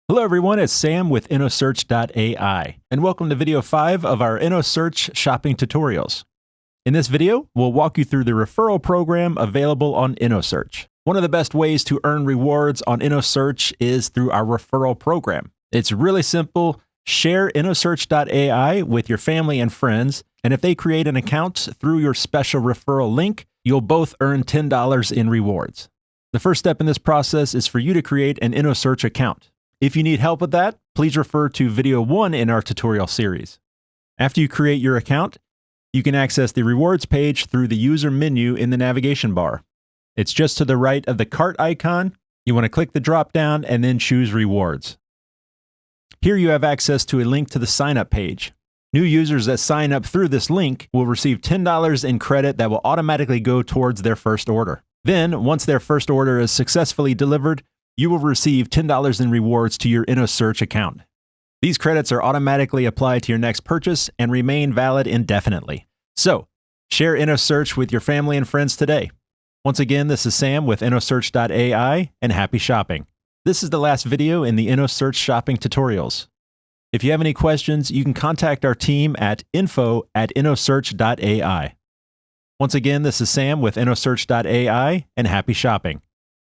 Hello everyone, it's Sam with Innosearch AI, and welcome to video 5 of our Innosearch shopping tutorials. In this video, we'll walk you through the referral program available on Innosearch. One of the best ways to earn rewards on Innosearch is through our referral program. It's really simple. Share Innosearch AI with your family and friends, and if they create an account through your special referral link, you'll both earn $10 in rewards. The first step in this process is for you to create an Innosearch account. If you need help with that, please refer to video 1 in our tutorial series. After you create your account, you can access the rewards page through the user menu in the navigation bar. It's just to the right of the cart icon. You want to click the drop down and then choose rewards. Here you have access to a link to the sign up page. New users that sign up through this link will receive $10 in credit that will automatically go towards their first order. Then, once their first order is successfully delivered, you will receive $10 in rewards to your Innosearch account. These credits are automatically applied to your next purchase and remain valid indefinitely. So, share Innosearch with your family and friends today. Once again, this is Sam with Innosearch AI, and happy shopping. This is the last video in the Innosearch shopping tutorials. If you have any questions, you can contact our team at info@innosearch.ai. Once again, this is Sam with Innosearch AI, and happy shopping.